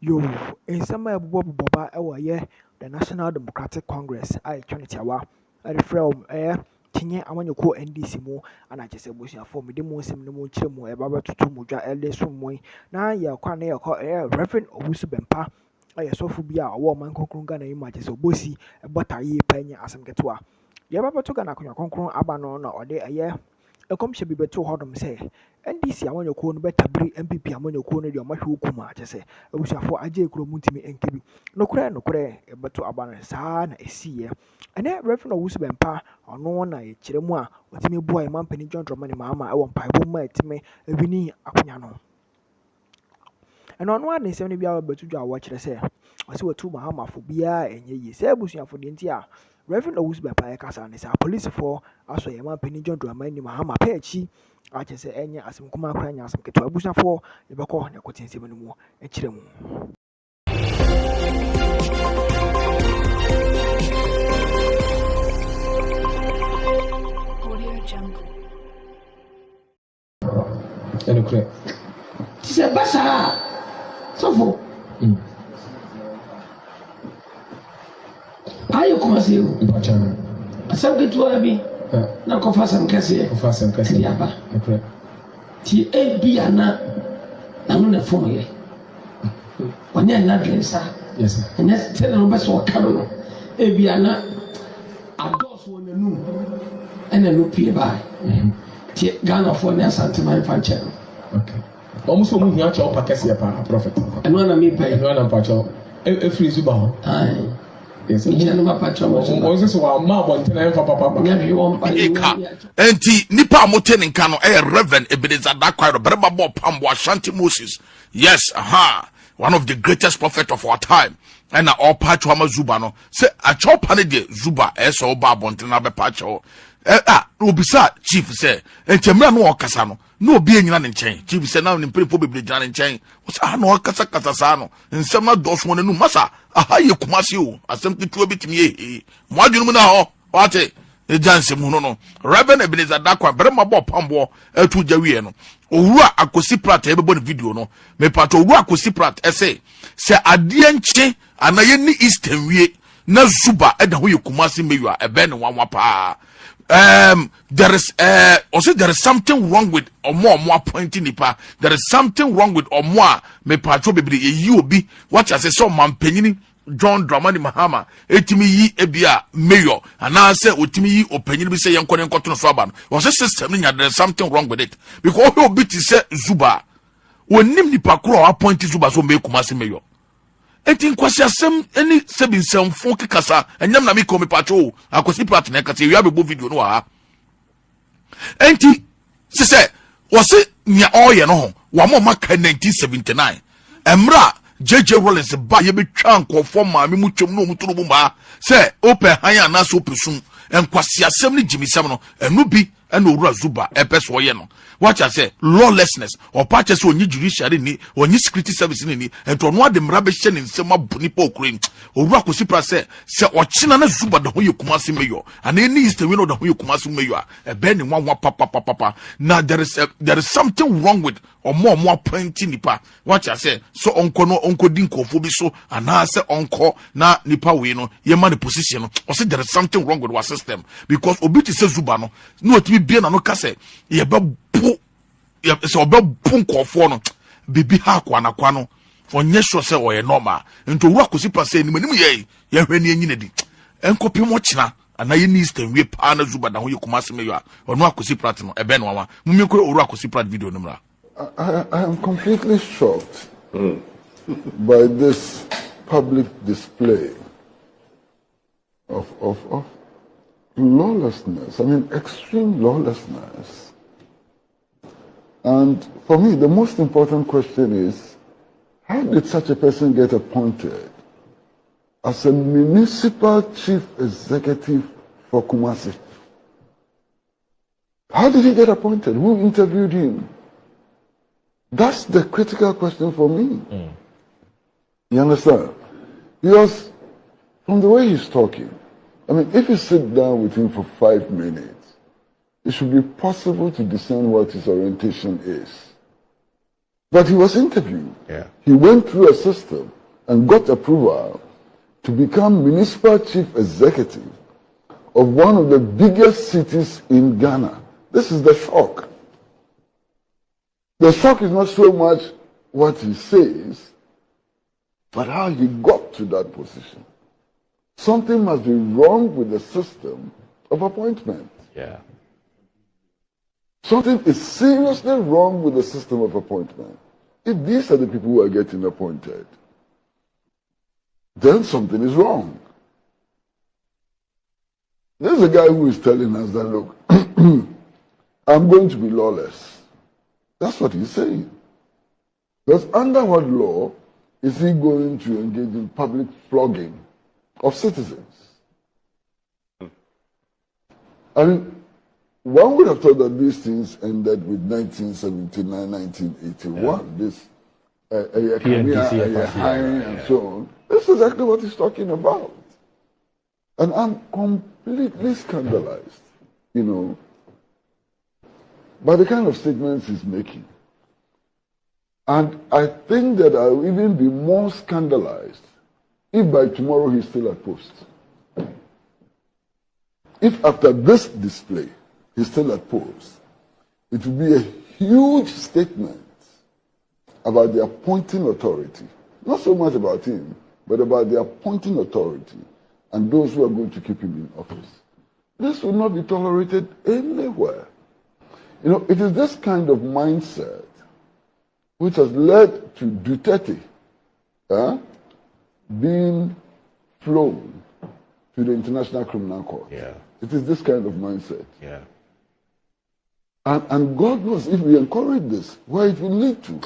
Yo, in some boba ɛwɔ the National Democratic Congress I twenty tiawa from tinye amanyɔkuo NDC mu ana kyerɛ sɛ busuafoɔ mede mu nsɛm no mu kyerɛ mu ɛba bɛtoto mu dwa ɛde so mu na yɛkɔ na yɛkɔ Reverend Owusu Bɛmpa ɛyɛ sɔfo bi a ɔwɔ ɔman kronkron Ghana yi mu a kyerɛ sɛ ɔbɔsi ɛbɔ tare pa nyɛ asɛm ketewa yɛba bɛto Ghana akonnwa kronkron aba no na ɔde ɛyɛ ɛkɔmhyɛ bi bɛto hɔnom sɛ NDC amanyɔkuo no bɛtabere MPP amanyɔkuo no deɛ ɔmahwɛ okum a kyerɛ sɛ abusuafoɔ agye kuro mu ntumi nkɛ bi nokorɛ ɛbɛto aba no saa na ɛsiiɛ ɛnɛ Reverend Owusu Bɛmpa ɔno na yɛkyerɛ mu a ɔtumi boa ɛma mpanin John Dramani Mahama ɛwɔ mpaebɔ mu a ɛtumi ɛwini akonnwa no ɛna ɔno ade nsɛm no bi a bɛto dwa a wɔkyerɛ sɛ ɔsɛ watu Mahamafo biara ɛnyɛ yie sɛ abusuafoɔ deɛ nti a Reverend Owusu Bɛmpa ɛkasa ne sɛ apolisifoɔ asɔ ɛma mpanin John Dramani Mahama pɛ akyi akyɛ sɛ ɛnyɛ asɛm kuma akora nyɛ asɛm ketewa abusuafoɔ yɛbɛkɔ na ɛkɔte nsɛm no mu ɛkyerɛ mu Anyway, it's a basa. So for ayo kuma se o asam ke to abi na ko fa sam kase ya ba ti e bi ana na no na fo ye onya na drensa yes enya tell no be so ka no e bi ana ados won nanu ena no pie ba ti Ghana for na santiman fanche okay almost mu hia cha opa kase pa prophet eno na me pay eno na pa cha e free zuba ho ai yes enya no pa cha mo so wa ma bonte na enfa papa nya bi won pa enti nipa mote ne nka no Reverend Ebenezer Danquahs bereba bo pambo Ashanti Moses yes one of the greatest prophet of our time and all patch wa zuba no say a chop ne de zuba so ba bonte na be patch obisa chief say entemra no okasa no obi enyina ne nkyɛn chief say na ne mpirifo bebre gyina ne nkyɛn wo sa no okasa kasa sa no nsɛm na dɔso mo nanu masa aha ye kumase o asɛm ketewa bitimi ye mo adwunu mu na hɔ wate ejanse mu no Reverend Ebenezer Danquahs berema bo pambo atu gyawie no owura akosi prat ebebo ne video no me pato owura akosi prat ese se ade nche anaye ni eastern wie na zuba eda ho ye kumase mewa ebe ne wanwa pa there is something wrong with omo appointing nipa there is something wrong with omo me pato bebre ye obi what I say so mampanyini John Dramani Mahama etimi yi ebia mayor anase otimi yi opanyin bi say yenkone nkoto so aba no was system nya there is something wrong with it because he obi ti say Zuba onim nipa kro appoint Zuba so make kumase mayor enti nkwasi asem eni sebinsem fon kikasa enyam na me komi pacho akosi plat na kasa wi abebo video no ha enti se was nya oye no ho wa mo maka 1979 emra JJ Rollins ba ye betwa nkofo maame mu twem no muturo bu ma se open han ana so pesum enkwasi asem ni jimisem no enu bi ena owura Zuba epeso ye no watch say lawlessness or patches onyi judiciary ni onyi security service ni ento no ade mra be hye ne nsem abuni pa okure owura kosi pra se ochina na Zuba da ho ye kumase meyo ana ni east we no da ho ye kumase meyo ebe ni nwa papa na there is something wrong with omo appointing nipa watch say so onko din kofo bi so ana se onko na nipa we no ye ma the position no o say there is something wrong with our system because obi ti se Zuba no no otimi bia na no kase ye be so obebu nkofo no bibi ha kwa no onye sure say oye normal nto wura kosi pase ni manim ye hwani anyina di enkopi mo kina ana ye ni eastern we pa na Zuba da ho ye kumase meyo a ono akosi prat no ebe no wa mumye ko wura akosi prat video no mra. I am completely shocked by this public display of lawlessness. I mean, extreme lawlessness. And for me, the most important question is, how did such a person get appointed as a municipal chief executive for Kumasi? How did he get appointed? Who interviewed him? That's the critical question for me. You understand? Because from the way he's talking, I mean, if you sit down with him for 5 minutes, it should be possible to discern what his orientation is. But he was interviewed. Yeah. He went through a system and got approval to become municipal chief executive of one of the biggest cities in Ghana. This is the shock. The shock is not so much what he says, but how he got to that position. Something must be wrong with the system of appointment. Yeah. Something is seriously wrong with the system of appointment. If these are the people who are getting appointed, then something is wrong. There's a guy who is telling us that, look, I'm going to be lawless. That's what he's saying. Because under what law is he going to engage in public flogging of citizens? I mean, one would have thought that these things ended with 1979, 1981, this hiring and so on. That's exactly what he's talking about. And I'm completely scandalized, by the kind of statements he's making. And I think that I'll even be more scandalized if by tomorrow he's still at post. If after this display, he's still at post, it will be a huge statement about the appointing authority. Not so much about him, but about the appointing authority and those who are going to keep him in office. This will not be tolerated anywhere. It is this kind of mindset which has led to Duterte being flown to the International Criminal Court. Yeah. It is this kind of mindset. Yeah. And God knows if we encourage this, where it will lead to.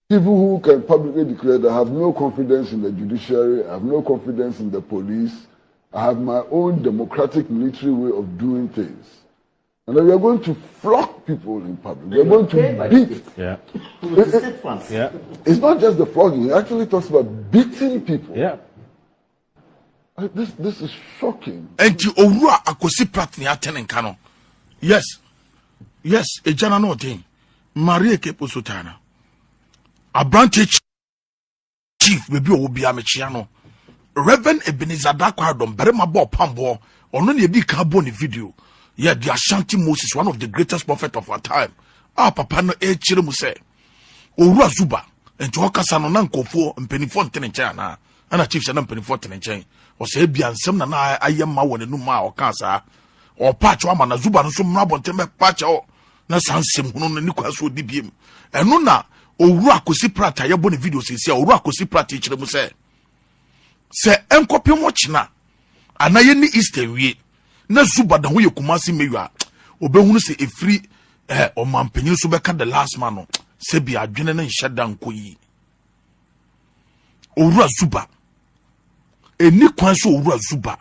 People who can publicly declare that I have no confidence in the judiciary, I have no confidence in the police, I have my own democratic military way of doing things. And then we are going to flog people in public. We are going to beat. Yeah. It's not just the flogging. It actually talks about beating people. Yeah. This is shocking. Enti owura akosi pratni atenen kano. Yes. Ejana no thing. Maria kepo sutana. Abrante chief bebi obi amechia no. Reverend Ebenezer Danquahs dom berema bo pambo. Ono ne bi ka bo ni video. Yeah, the Ashanti Moses, one of the greatest prophets of our time. Papa no chire mu se. Owura Zuba. Enti okasa no na nkofo mpenifo ntenenche na. Ana chief se na mpenifo ntenenche. O se bia nsem na ayema won enu ma o kan sa o patch o ma na Zuba no so mra bonte me patch o na sansem hunu no ni kwaso dibiem enu na owura akosi prata ye bo ne video sisi owura akosi prata chire mu se enkopem ochina anaye ni Easter wie na Zuba da ho ye kumasi mewa obehunu se efri o mampanyin so beka the last man no se bia adwene na nheda nkoyi owura Zuba eni kwan so owura Zuba